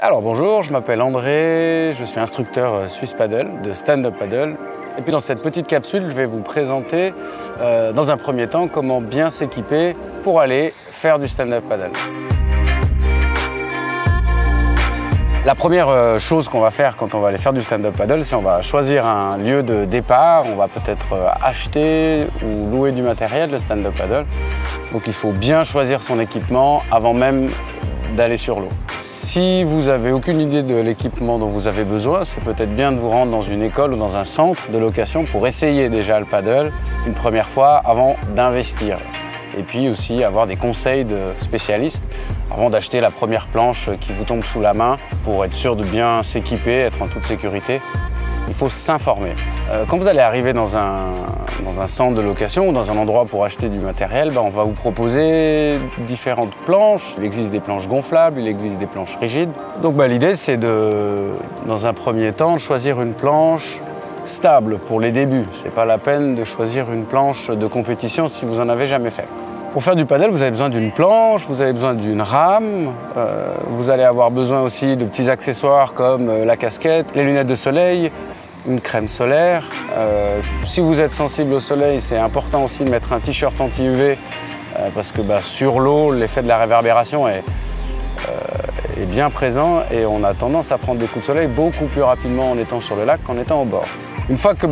Alors bonjour, je m'appelle André, je suis instructeur Swiss Paddle de stand-up paddle. Et puis dans cette petite capsule, je vais vous présenter dans un premier temps comment bien s'équiper pour aller faire du stand-up paddle. La première chose qu'on va faire quand on va aller faire du stand-up paddle, c'est on va choisir un lieu de départ, on va peut-être acheter ou louer du matériel de stand-up paddle. Donc il faut bien choisir son équipement avant même d'aller sur l'eau. Si vous n'avez aucune idée de l'équipement dont vous avez besoin, c'est peut-être bien de vous rendre dans une école ou dans un centre de location pour essayer déjà le paddle une première fois avant d'investir. Et puis aussi avoir des conseils de spécialistes avant d'acheter la première planche qui vous tombe sous la main pour être sûr de bien s'équiper, être en toute sécurité. Il faut s'informer. Quand vous allez arriver dans un centre de location ou dans un endroit pour acheter du matériel, on va vous proposer différentes planches. Il existe des planches gonflables, il existe des planches rigides. Donc l'idée c'est dans un premier temps, de choisir une planche stable pour les débuts. C'est pas la peine de choisir une planche de compétition si vous n'en avez jamais fait. Pour faire du paddle, vous avez besoin d'une planche, vous avez besoin d'une rame, vous allez avoir besoin aussi de petits accessoires comme la casquette, les lunettes de soleil, une crème solaire. Si vous êtes sensible au soleil, c'est important aussi de mettre un t-shirt anti-UV parce que sur l'eau, l'effet de la réverbération est bien présent et on a tendance à prendre des coups de soleil beaucoup plus rapidement en étant sur le lac qu'en étant au bord. Une fois que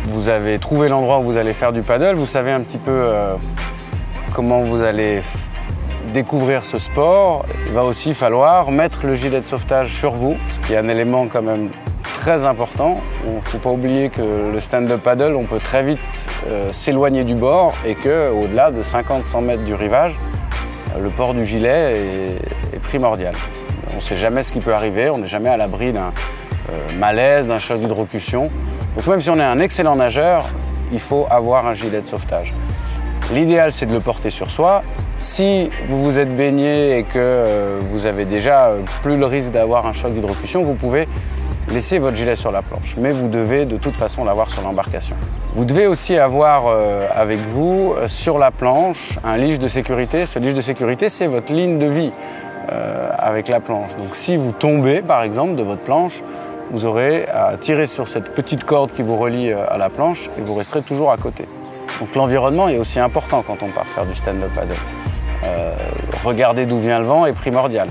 vous avez trouvé l'endroit où vous allez faire du paddle, vous savez un petit peu comment vous allez découvrir ce sport. Il va aussi falloir mettre le gilet de sauvetage sur vous, ce qui est un élément quand même très important. Il ne faut pas oublier que le stand-up paddle, on peut très vite s'éloigner du bord et qu'au-delà de 50-100 mètres du rivage, le port du gilet est primordial. On ne sait jamais ce qui peut arriver, on n'est jamais à l'abri d'un malaise, d'un choc d'hydrocution. Donc même si on est un excellent nageur, il faut avoir un gilet de sauvetage. L'idéal, c'est de le porter sur soi. Si vous vous êtes baigné et que vous avez déjà plus le risque d'avoir un choc d'hydrocution, vous pouvez laisser votre gilet sur la planche. Mais vous devez de toute façon l'avoir sur l'embarcation. Vous devez aussi avoir avec vous, sur la planche, un leash de sécurité. Ce leash de sécurité, c'est votre ligne de vie avec la planche. Donc si vous tombez, par exemple, de votre planche, vous aurez à tirer sur cette petite corde qui vous relie à la planche et vous resterez toujours à côté. Donc l'environnement est aussi important quand on part faire du stand-up paddle. Regarder d'où vient le vent est primordial.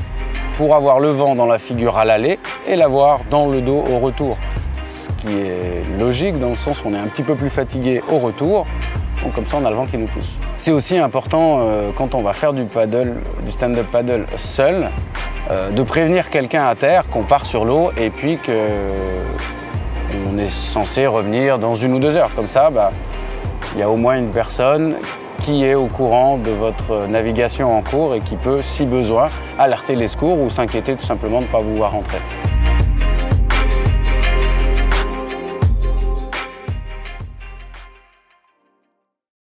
Pour avoir le vent dans la figure à l'aller et l'avoir dans le dos au retour. Ce qui est logique dans le sens où on est un petit peu plus fatigué au retour, donc comme ça on a le vent qui nous pousse. C'est aussi important quand on va faire du stand-up paddle seul, de prévenir quelqu'un à terre qu'on part sur l'eau et puis qu'on est censé revenir dans 1 ou 2 heures. Comme ça, il y a au moins une personne qui est au courant de votre navigation en cours et qui peut, si besoin, alerter les secours ou s'inquiéter tout simplement de ne pas vous voir rentrer.